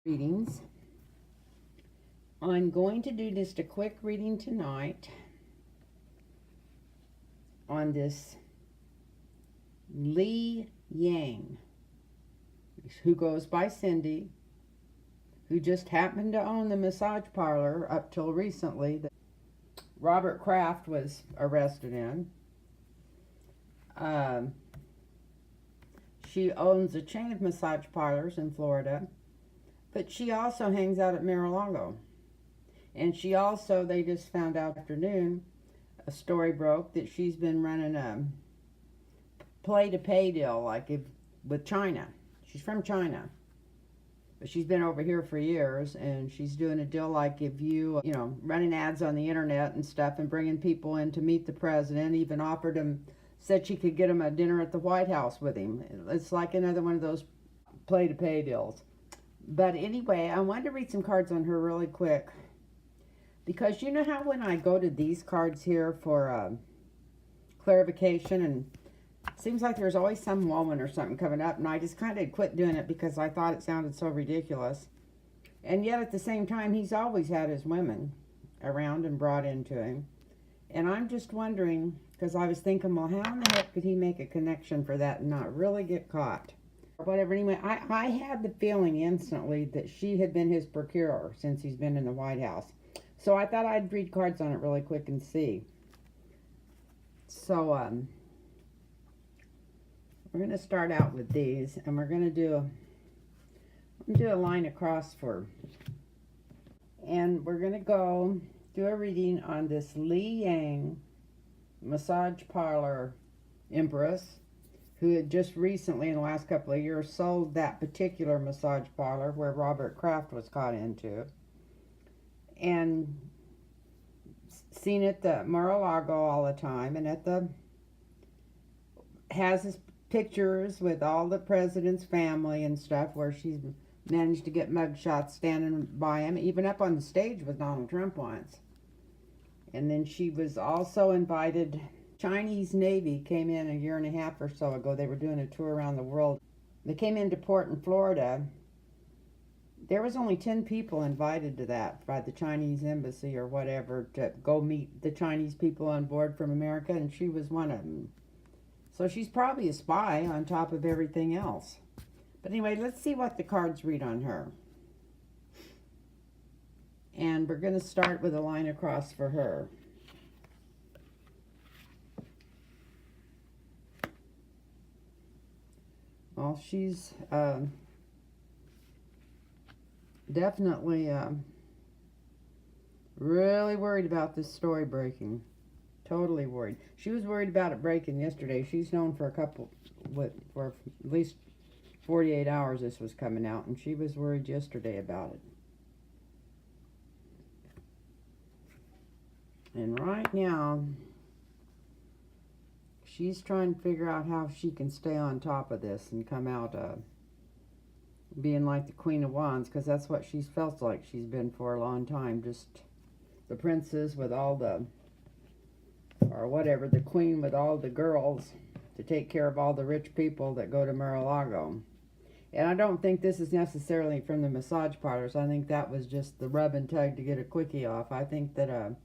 Readings. I'm going to do just a quick reading tonight on this Li Yang, who goes by Cindie, who just happened to own the massage parlor up till recently that Robert Kraft was arrested in. She owns a chain of massage parlors in Florida, but she also hangs out at Mar-a-Lago. And she also, they just found out afternoon, a story broke that she's been running a play-to-pay deal, with China. She's from China, but she's been over here for years, and she's doing a deal like if you running ads on the internet and stuff and bringing people in to meet the president, even offered him, said she could get him a dinner at the White House with him. It's like another one of those play-to-pay deals. But anyway, I wanted to read some cards on her really quick. Because you know how when I go to these cards here for clarification, and it seems like there's always some woman or something coming up, and I just kind of quit doing it because I thought it sounded so ridiculous. And yet at the same time, he's always had his women around and brought into him. And I'm just wondering, because I was thinking, well, how in the heck could he make a connection for that and not really get caught? Or whatever. Anyway, I had the feeling instantly that she had been his procurer since he's been in the White House. So I thought I'd read cards on it really quick and see. So, we're going to start out with these, and we're going to do a line across for, and we're going to go do a reading on this Li Yang massage parlor empress, who had just recently, in the last couple of years, sold that particular massage parlor where Robert Kraft was caught into. And seen at the Mar-a-Lago all the time, and has his pictures with all the president's family and stuff, where she's managed to get mugshots standing by him, even up on the stage with Donald Trump once. And then she was also invited. Chinese Navy came in a year and a half or so ago. They were doing a tour around the world. They came into port in Florida. There was only 10 people invited to that by the Chinese embassy or whatever to go meet the Chinese people on board from America, and she was one of them. So she's probably a spy on top of everything else. But anyway, let's see what the cards read on her. And we're going to start with a line across for her. Well, she's definitely really worried about this story breaking. Totally worried. She was worried about it breaking yesterday. She's known for for at least 48 hours this was coming out, and she was worried yesterday about it. And right now, she's trying to figure out how she can stay on top of this and come out being like the Queen of Wands, because that's what she's felt like she's been for a long time. Just the princess with all the, or whatever, the queen with all the girls to take care of all the rich people that go to Mar-a-Lago. And I don't think this is necessarily from the massage parlors. I think that was just the rub and tug to get a quickie off. I think that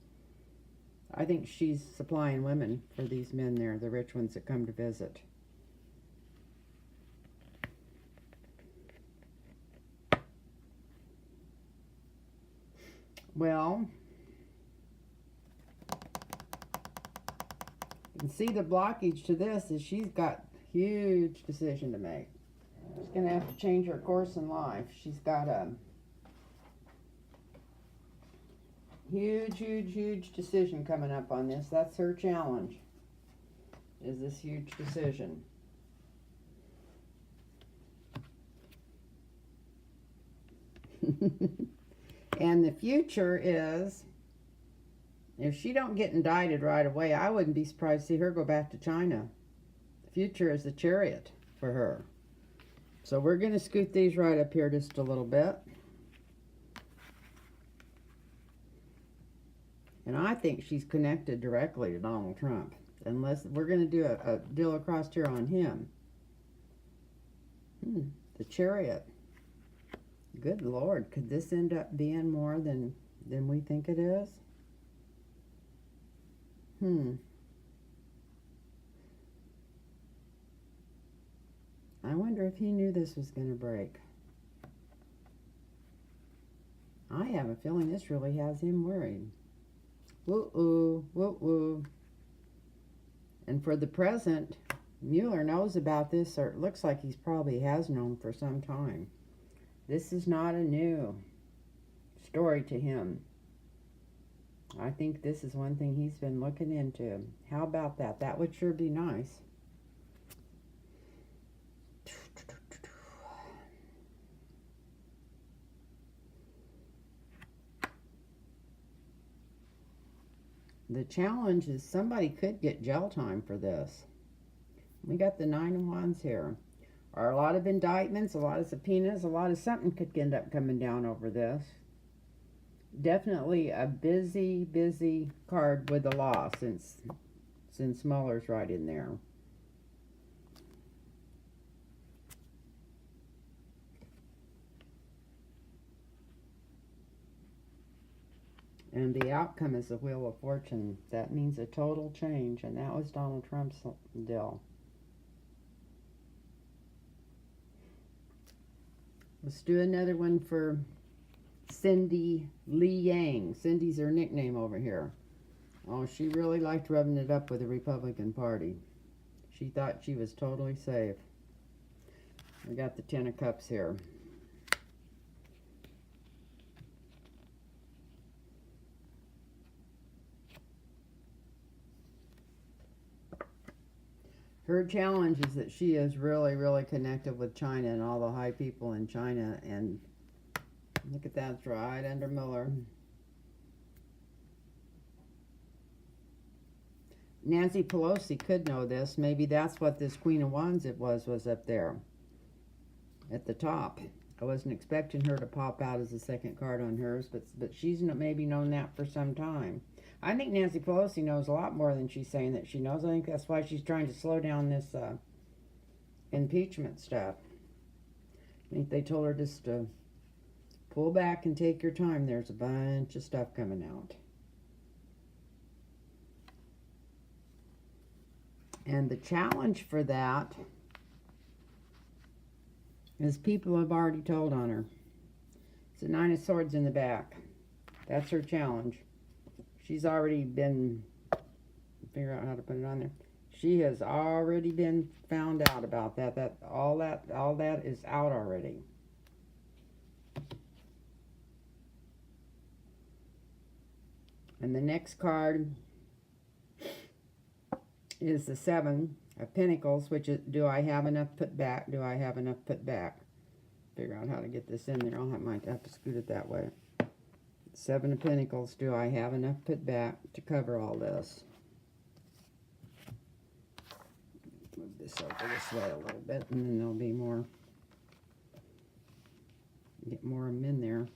I think she's supplying women for these men there, the rich ones that come to visit. Well, you can see the blockage to this is she's got a huge decision to make. She's going to have to change her course in life. She's got a huge decision coming up on this. That's her challenge, is this huge decision. And the future is, if she don't get indicted right away, I wouldn't be surprised to see her go back to China. The future is the Chariot for her. So we're going to scoot these right up here just a little bit. And I think she's connected directly to Donald Trump. Unless we're going to do a deal across here on him. The Chariot. Good Lord, could this end up being more than we think it is? I wonder if he knew this was going to break. I have a feeling this really has him worried. Woo-oo, woo-oo. And for the present, Mueller knows about this, or it looks like he probably has known for some time. This is not a new story to him. I think this is one thing he's been looking into. How about that? That would sure be nice. The challenge is somebody could get jail time for this. We got the 9 of Wands here. Or a lot of indictments, a lot of subpoenas, a lot of something could end up coming down over this. Definitely a busy, busy card with the law since Mueller's right in there. And the outcome is the Wheel of Fortune. That means a total change, and that was Donald Trump's deal. Let's do another one for Cindie Li Yang. Cindie's her nickname over here. Oh, she really liked rubbing it up with the Republican Party. She thought she was totally safe. We got the 10 of Cups here. Her challenge is that she is really, really connected with China and all the high people in China. And look at that, it's right under Mueller. Nancy Pelosi could know this. Maybe that's what this Queen of Wands was up there at the top. I wasn't expecting her to pop out as a second card on hers, but she's maybe known that for some time. I think Nancy Pelosi knows a lot more than she's saying that she knows. I think that's why she's trying to slow down this impeachment stuff. I think they told her just to pull back and take your time. There's a bunch of stuff coming out. And the challenge for that is people have already told on her. It's a 9 of Swords in the back. That's her challenge. She's already been, figure out how to put it on there. She has already been found out about that. All that is out already. And the next card is the 7 of Pentacles, which is, do I have enough put back? Do I have enough put back? Figure out how to get this in there. Might have to scoot it that way. 7 of Pentacles, do I have enough put back to cover all this? Move this over this way a little bit, and then there'll be more. Get more of them in there.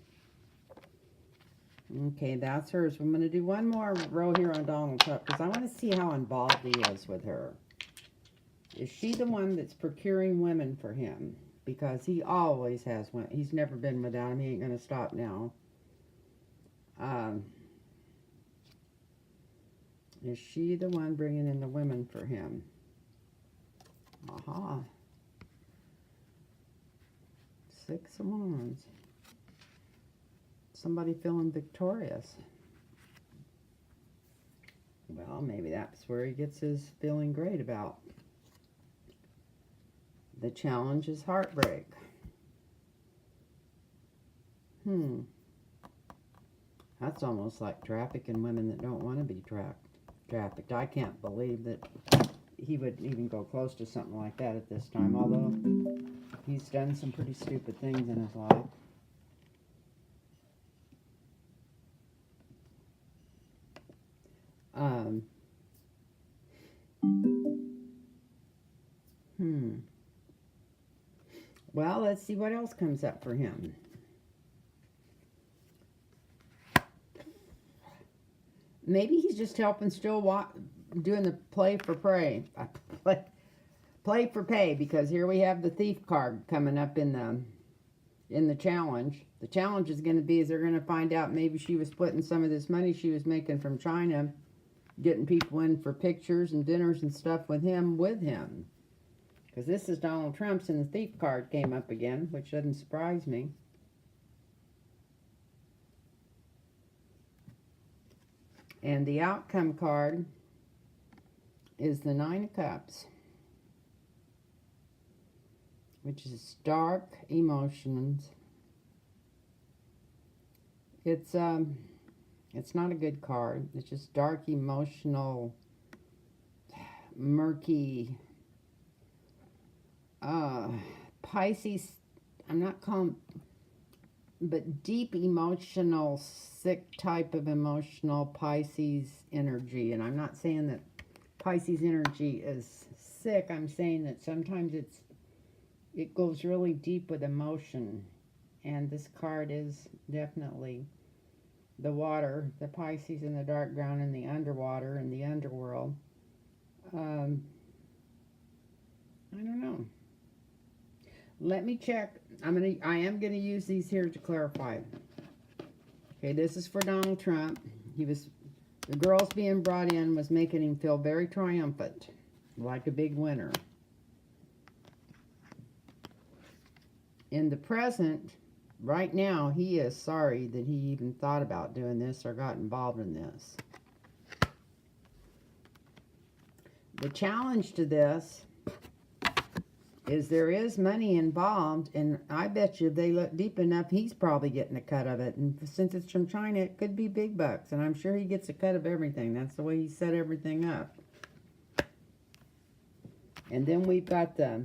Okay, that's hers. I'm going to do one more row here on Donald Trump, because I want to see how involved he is with her. Is she the one that's procuring women for him? Because he always has women. He's never been without him. He ain't going to stop now. Is she the one bringing in the women for him? Aha. 6 of Wands. Somebody feeling victorious. Well, maybe that's where he gets his feeling great about. The challenge is heartbreak. That's almost like trafficking women that don't want to be trafficked. I can't believe that he would even go close to something like that at this time, although he's done some pretty stupid things in his life. Well, let's see what else comes up for him. Maybe he's just helping still doing the play for pay. Play for pay, because here we have the Thief card coming up in in the challenge. The challenge is going to be, is they're going to find out maybe she was putting some of this money she was making from China, getting people in for pictures and dinners and stuff with him. Because this is Donald Trump's, and the thief card came up again, which doesn't surprise me. And the outcome card is the Nine of Cups, which is dark emotions. It's not a good card. It's just dark, emotional, murky. Pisces, I'm not calling, but deep emotional, sick type of emotional Pisces energy. And I'm not saying that Pisces energy is sick. I'm saying that sometimes it goes really deep with emotion. And this card is definitely the water, the Pisces in the dark ground and the underwater and the underworld. I don't know. Let me check. I am gonna use these here to clarify. Okay, this is for Donald Trump. The girls being brought in was making him feel very triumphant, like a big winner. In the present, right now, he is sorry that he even thought about doing this or got involved in this. The challenge to this is there is money involved, and I bet you if they look deep enough, he's probably getting a cut of it. And since it's from China, it could be big bucks, and I'm sure he gets a cut of everything. That's the way he set everything up. And then we've got the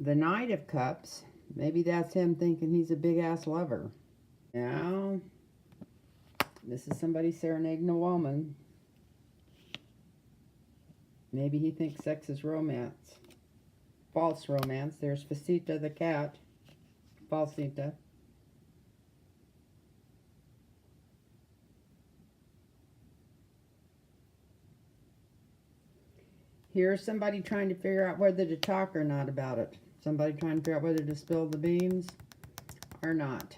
Knight of Cups. Maybe that's him thinking he's a big-ass lover. Now, this is somebody serenading a woman. Maybe he thinks sex is romance. False romance. There's Facita the cat. Falsita. Here's somebody trying to figure out whether to talk or not about it. Somebody trying to figure out whether to spill the beans or not.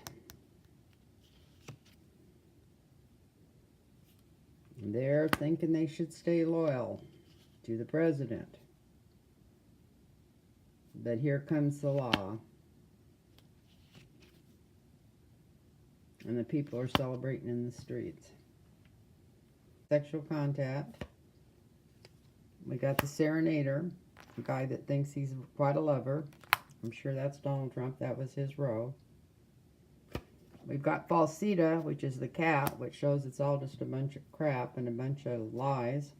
They're thinking they should stay loyal to the president. But here comes the law. And the people are celebrating in the streets. Sexual contact. We got the serenader, the guy that thinks he's quite a lover. I'm sure that's Donald Trump. That was his role. We've got Falsita, which is the cat, which shows it's all just a bunch of crap and a bunch of lies.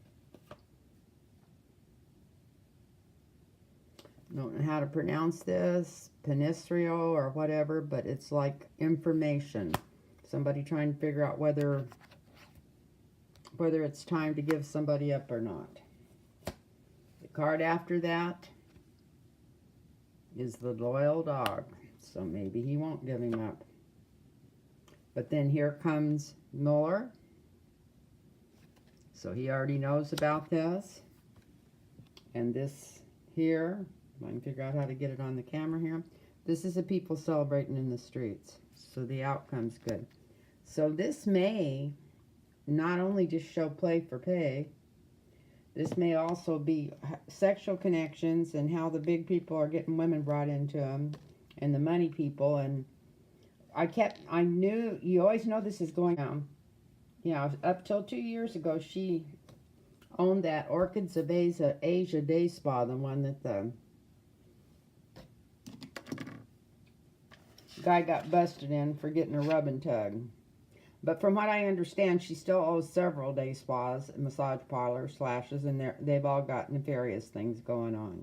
Don't know how to pronounce this, Penistrio or whatever, but it's like information. Somebody trying to figure out whether it's time to give somebody up or not. The card after that is the loyal dog, so maybe he won't give him up. But then here comes Mueller, so he already knows about this. And this here, I can figure out how to get it on the camera here. This is the people celebrating in the streets. So the outcome's good. So this may not only just show play for pay, this may also be sexual connections and how the big people are getting women brought into them and the money people. And I knew, you always know this is going on. You know, up till 2 years ago, she owned that Orchids of Asia Day Spa, the one that the guy got busted in for getting a rub and tug. But from what I understand, she still owes several day spas, massage parlors, slashes, and they've all got nefarious things going on.